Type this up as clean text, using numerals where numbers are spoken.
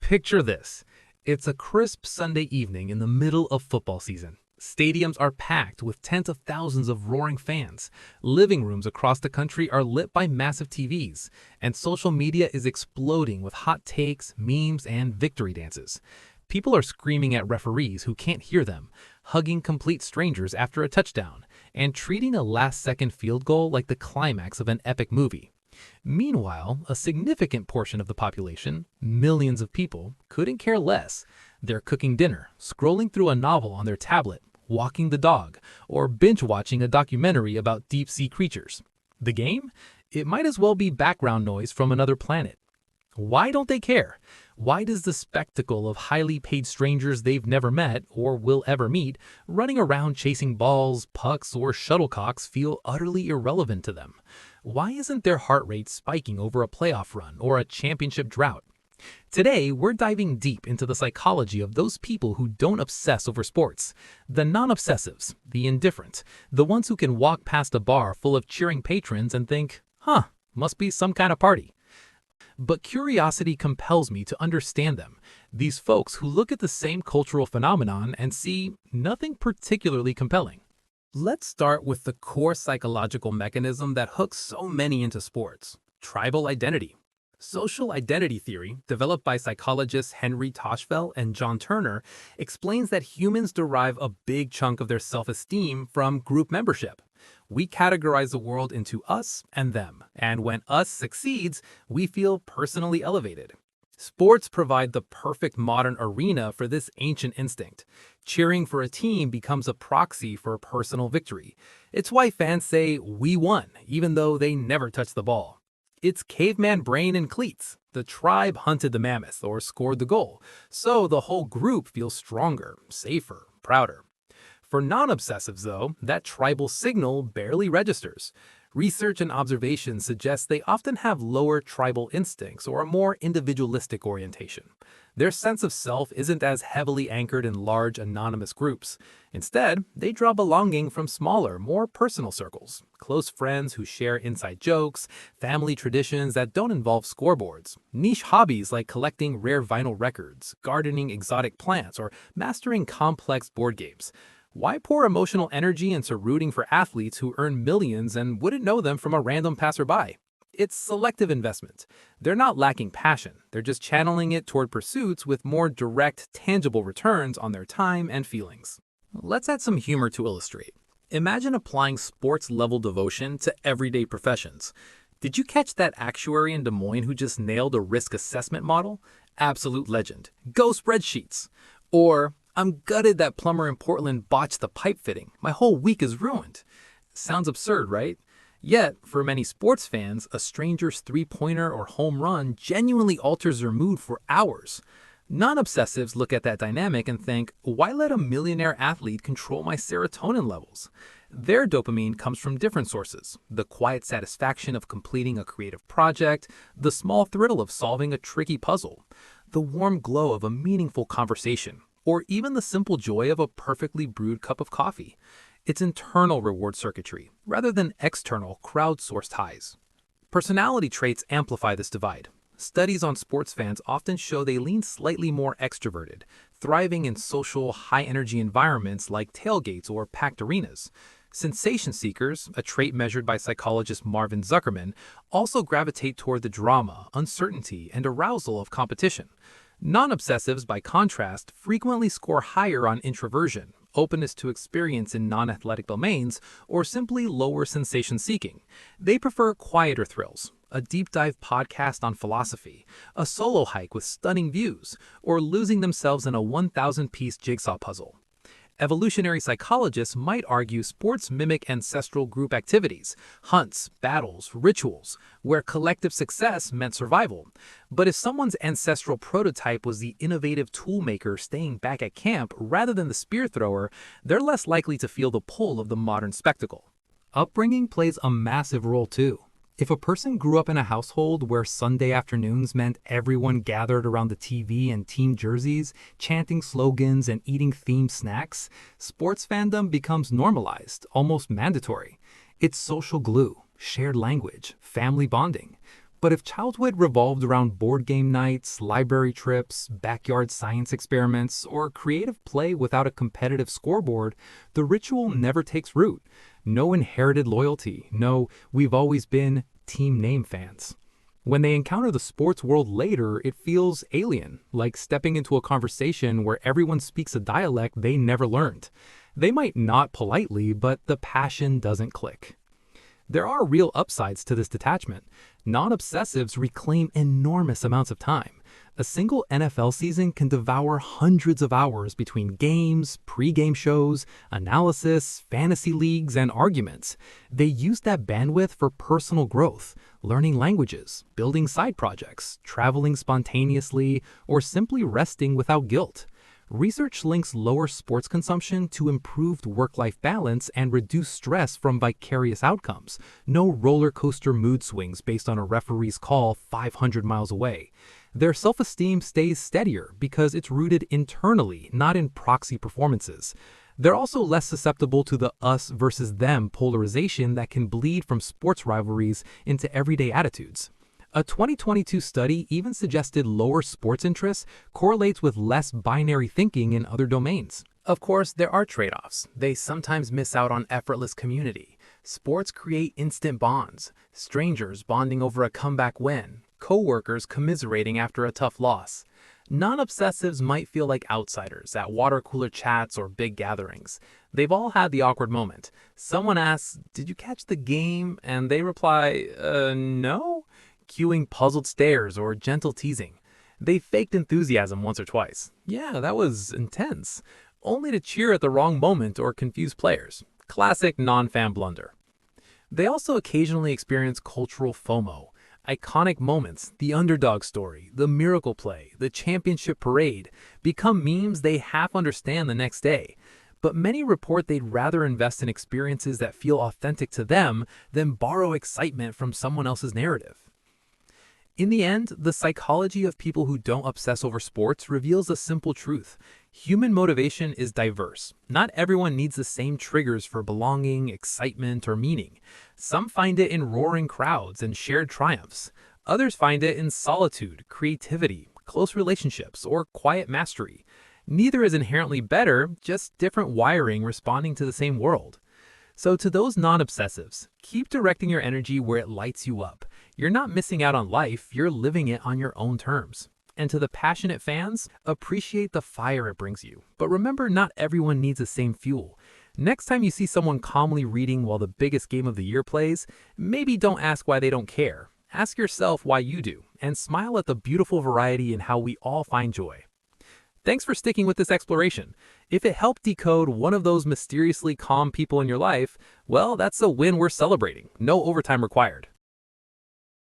Picture this. It's a crisp Sunday evening in the middle of football season. Stadiums are packed with tens of thousands of roaring fans. Living rooms across the country are lit by massive TVs, and social media is exploding with hot takes, memes, and victory dances. People are screaming at referees who can't hear them, hugging complete strangers after a touchdown, and treating a last-second field goal like the climax of an epic movie. Meanwhile, a significant portion of the population, millions of people, couldn't care less. They're cooking dinner, scrolling through a novel on their tablet, walking the dog, or binge-watching a documentary about deep-sea creatures. The game? It might as well be background noise from another planet. Why don't they care? Why does the spectacle of highly paid strangers they've never met or will ever meet running around chasing balls, pucks, or shuttlecocks feel utterly irrelevant to them? Why isn't their heart rate spiking over a playoff run or a championship drought? Today, we're diving deep into the psychology of those people who don't obsess over sports. The non-obsessives, the indifferent, the ones who can walk past a bar full of cheering patrons and think, must be some kind of party. But curiosity compels me to understand them, these folks who look at the same cultural phenomenon and see nothing particularly compelling. Let's start with the core psychological mechanism that hooks so many into sports: tribal identity. Social identity theory, developed by psychologists Henry Toshfeld and John Turner, explains that humans derive a big chunk of their self-esteem from group membership. We categorize the world into us and them, and when us succeeds, we feel personally elevated. Sports provide the perfect modern arena for this ancient instinct. Cheering for a team becomes a proxy for personal victory. It's why fans say, "We won," even though they never touch the ball. It's caveman brain in cleats. The tribe hunted the mammoth or scored the goal, so the whole group feels stronger, safer, prouder. For non-obsessives, though, that tribal signal barely registers. Research and observation suggest they often have lower tribal instincts or a more individualistic orientation. Their sense of self isn't as heavily anchored in large, anonymous groups. Instead, they draw belonging from smaller, more personal circles, close friends who share inside jokes, family traditions that don't involve scoreboards, niche hobbies like collecting rare vinyl records, gardening exotic plants, or mastering complex board games. Why pour emotional energy into rooting for athletes who earn millions and wouldn't know them from a random passerby? It's selective investment. They're not lacking passion, they're just channeling it toward pursuits with more direct, tangible returns on their time and feelings. Let's add some humor to illustrate. Imagine applying sports-level devotion to everyday professions. Did you catch that actuary in Des Moines who just nailed a risk assessment model? Absolute legend. Go spreadsheets! Or, "I'm gutted that plumber in Portland botched the pipe fitting. My whole week is ruined." Sounds absurd, right? Yet, for many sports fans, a stranger's three-pointer or home run genuinely alters their mood for hours. Non-obsessives look at that dynamic and think, why let a millionaire athlete control my serotonin levels? Their dopamine comes from different sources: the quiet satisfaction of completing a creative project, the small thrill of solving a tricky puzzle, the warm glow of a meaningful conversation, or even the simple joy of a perfectly brewed cup of coffee. It's internal reward circuitry, rather than external, crowdsourced highs. Personality traits amplify this divide. Studies on sports fans often show they lean slightly more extroverted, thriving in social, high-energy environments like tailgates or packed arenas. Sensation seekers, a trait measured by psychologist Marvin Zuckerman, also gravitate toward the drama, uncertainty, and arousal of competition. Non-obsessives, by contrast, frequently score higher on introversion, openness to experience in non-athletic domains, or simply lower sensation-seeking. They prefer quieter thrills, a deep-dive podcast on philosophy, a solo hike with stunning views, or losing themselves in a 1,000-piece jigsaw puzzle. Evolutionary psychologists might argue sports mimic ancestral group activities, hunts, battles, rituals, where collective success meant survival. But if someone's ancestral prototype was the innovative toolmaker staying back at camp rather than the spear thrower, they're less likely to feel the pull of the modern spectacle. Upbringing plays a massive role too. If a person grew up in a household where Sunday afternoons meant everyone gathered around the TV and team jerseys, chanting slogans and eating themed snacks, sports fandom becomes normalized, almost mandatory. It's social glue, shared language, family bonding. But if childhood revolved around board game nights, library trips, backyard science experiments, or creative play without a competitive scoreboard, the ritual never takes root. No inherited loyalty, no, we've always been team name fans. When they encounter the sports world later, it feels alien, like stepping into a conversation where everyone speaks a dialect they never learned. They might nod politely, but the passion doesn't click. There are real upsides to this detachment. Non-obsessives reclaim enormous amounts of time. A single NFL season can devour hundreds of hours between games, pre-game shows, analysis, fantasy leagues, and arguments. They use that bandwidth for personal growth, learning languages, building side projects, traveling spontaneously, or simply resting without guilt. Research links lower sports consumption to improved work-life balance and reduced stress from vicarious outcomes. No roller coaster mood swings based on a referee's call 500 miles away. Their self-esteem stays steadier because it's rooted internally, not in proxy performances. They're also less susceptible to the us versus them polarization that can bleed from sports rivalries into everyday attitudes. A 2022 study even suggested lower sports interests correlates with less binary thinking in other domains. Of course, there are trade-offs. They sometimes miss out on effortless community. Sports create instant bonds, strangers bonding over a comeback win, co-workers commiserating after a tough loss. Non-obsessives might feel like outsiders at water cooler chats or big gatherings. They've all had the awkward moment. Someone asks, "Did you catch the game?" And they reply, no? Cueing puzzled stares or gentle teasing. They faked enthusiasm once or twice. Yeah, that was intense. Only to cheer at the wrong moment or confuse players. Classic non-fan blunder. They also occasionally experience cultural FOMO. Iconic moments, the underdog story, the miracle play, the championship parade, become memes they half understand the next day. But many report they'd rather invest in experiences that feel authentic to them than borrow excitement from someone else's narrative. In the end, the psychology of people who don't obsess over sports reveals a simple truth. Human motivation is diverse. Not everyone needs the same triggers for belonging, excitement, or meaning. Some find it in roaring crowds and shared triumphs. Others find it in solitude, creativity, close relationships, or quiet mastery. Neither is inherently better, just different wiring responding to the same world. So to those non-obsessives, keep directing your energy where it lights you up. You're not missing out on life, you're living it on your own terms. And to the passionate fans, appreciate the fire it brings you. But remember, not everyone needs the same fuel. Next time you see someone calmly reading while the biggest game of the year plays, maybe don't ask why they don't care. Ask yourself why you do, and smile at the beautiful variety in how we all find joy. Thanks for sticking with this exploration. If it helped decode one of those mysteriously calm people in your life, well, that's a win worth celebrating. No overtime required.